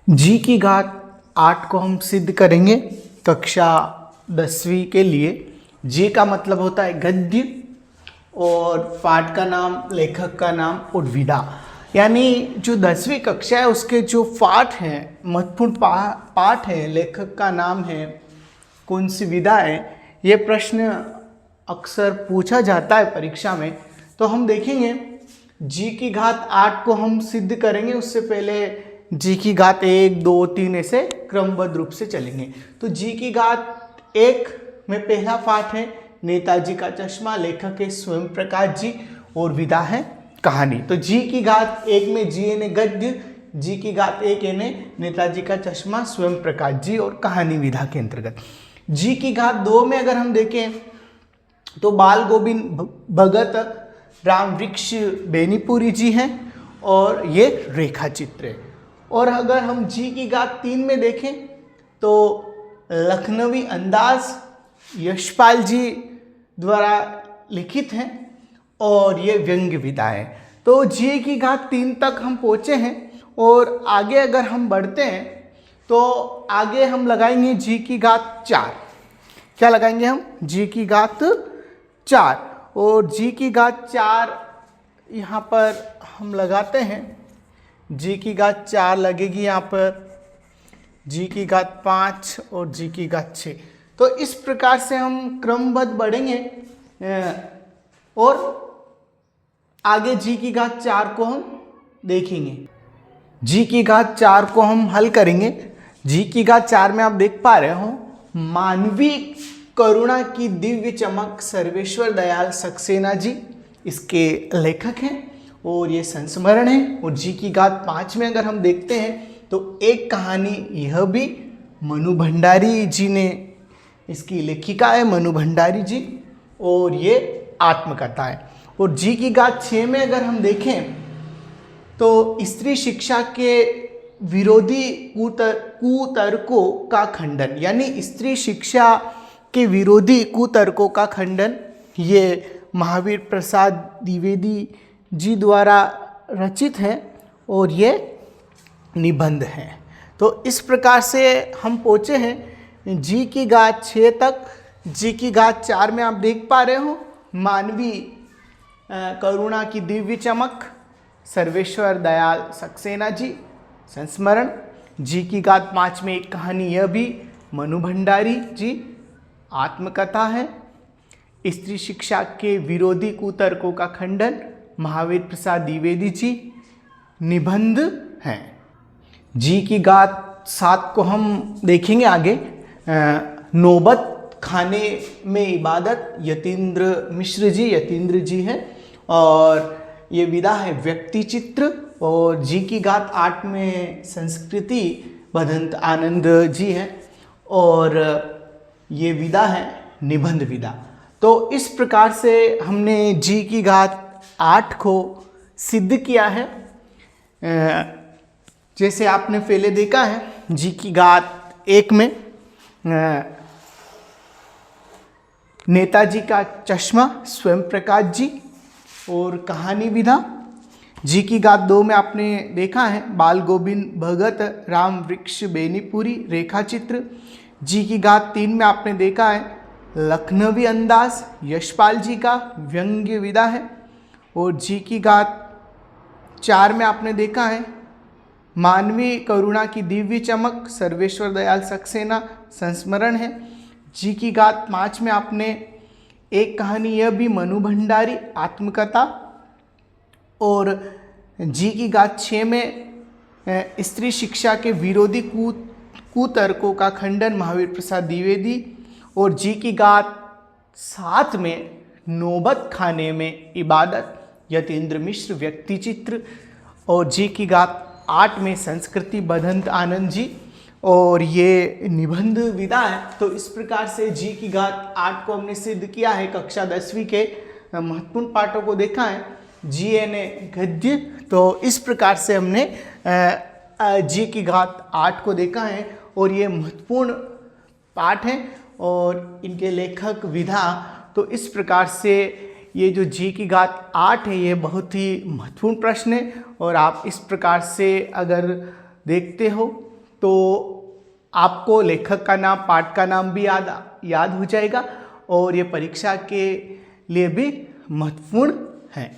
जी की घात 8 को हम सिद्ध करेंगे कक्षा 10वीं के लिए। जी का मतलब होता है गद्य और पाठ का नाम, लेखक का नाम और विधा। यानी जो 10वीं कक्षा है उसके जो पाठ हैं, महत्वपूर्ण पाठ है, लेखक का नाम है, कौन सी विधा है, ये प्रश्न अक्सर पूछा जाता है परीक्षा में। तो हम देखेंगे जी की घात 8 को हम सिद्ध करेंगे। उससे पहले जी की घात 1, 2, 3 ऐसे क्रमबद्ध रूप से चलेंगे। तो जी की घात 1 में पहला पाठ है नेताजी का चश्मा, लेखक है स्वयं प्रकाश जी और विधा है कहानी। तो जी की घात 1 में जी यानी गद्य, जी की घात 1 यानी नेताजी का चश्मा, स्वयं प्रकाश जी और कहानी विधा के अंतर्गत। जी की घात 2 में अगर हम देखें तो बाल गोविंद भगत, राम वृक्ष बेनीपुरी जी हैं और ये रेखा चित्र है। और अगर हम जी की घात 3 में देखें तो लखनवी अंदाज यशपाल जी द्वारा लिखित हैं और ये व्यंग्य विधा है। तो जी की घात 3 तक हम पहुँचे हैं और आगे अगर हम बढ़ते हैं तो आगे हम लगाएंगे जी की घात 4। क्या लगाएंगे हम? जी की घात 4। और जी की घात 4 यहाँ पर हम लगाते हैं। जी की घात 4 लगेगी यहाँ पर, जी की घात 5 और जी की घात 6। तो इस प्रकार से हम क्रमबद्ध बढ़ेंगे और आगे जी की घात 4 को हम देखेंगे। जी की घात 4 को हम हल करेंगे। जी की घात 4 में आप देख पा रहे हो मानवीय करुणा की दिव्य चमक सर्वेश्वर दयाल सक्सेना जी इसके लेखक हैं और ये संस्मरण है। और जी की घात 5 में अगर हम देखते हैं तो एक कहानी, यह भी मनु भंडारी जी ने इसकी लेखिका है, मनु भंडारी जी, और ये आत्मकथा है। और जी की घात 6 में अगर हम देखें तो स्त्री शिक्षा के विरोधी कुतर्कों का खंडन, यानी स्त्री शिक्षा के विरोधी कुतर्कों का खंडन, ये महावीर प्रसाद द्विवेदी जी द्वारा रचित है और ये निबंध है। तो इस प्रकार से हम पहुँचे हैं जी की घात 6 तक। जी की घात 4 में आप देख पा रहे हो मानवीय करुणा की दिव्य चमक सर्वेश्वर दयाल सक्सेना जी संस्मरण। जी की घात 5 में एक कहानी, यह भी मनु भंडारी जी आत्मकथा है। स्त्री शिक्षा के विरोधी कुतर्कों का खंडन महावीर प्रसाद द्विवेदी जी निबंध हैं। जी की घात 7 को हम देखेंगे आगे। नौबत खाने में इबादत यतीन्द्र मिश्र जी, यतीन्द्र जी हैं और ये विधा है व्यक्ति चित्र। और जी की घात 8 में संस्कृति भदंत आनंद जी हैं और ये विधा है निबंध विधा। तो इस प्रकार से हमने जी की घात 8 को सिद्ध किया है। जैसे आपने पहले देखा है जी की घात 1 में नेताजी का चश्मा, स्वयं प्रकाश जी और कहानी विधा। जी की घात 2 में आपने देखा है बाल गोविंद भगत, राम वृक्ष बेनीपुरी, रेखा चित्र। जी की घात 3 में आपने देखा है लखनवी अंदाज यशपाल जी का व्यंग्य विधा है। और जी की घात 4 में आपने देखा है मानवीय करुणा की दिव्य चमक सर्वेश्वर दयाल सक्सेना संस्मरण है। जी की घात 5 में आपने एक कहानी, यह भी मनु भंडारी आत्मकथा। और जी की घात 6 में स्त्री शिक्षा के विरोधी कुतर्कों का खंडन महावीर प्रसाद द्विवेदी। और जी की घात 7 में नौबत खाने में इबादत यतीन्द्र मिश्र व्यक्ति चित्र। और जी की घात 8 में संस्कृति भदंत आनंद जी और ये निबंध विधा है। तो इस प्रकार से जी की घात 8 को हमने सिद्ध किया है। कक्षा 10वीं के महत्वपूर्ण पाठों को देखा है, जी यानी गद्य। तो इस प्रकार से हमने जी की घात 8 को देखा है और ये महत्वपूर्ण पाठ हैं और इनके लेखक विधा। तो इस प्रकार से ये जो जी की घात 8 है ये बहुत ही महत्वपूर्ण प्रश्न है और आप इस प्रकार से अगर देखते हो तो आपको लेखक का नाम, पाठ का नाम भी याद हो जाएगा और ये परीक्षा के लिए भी महत्वपूर्ण है।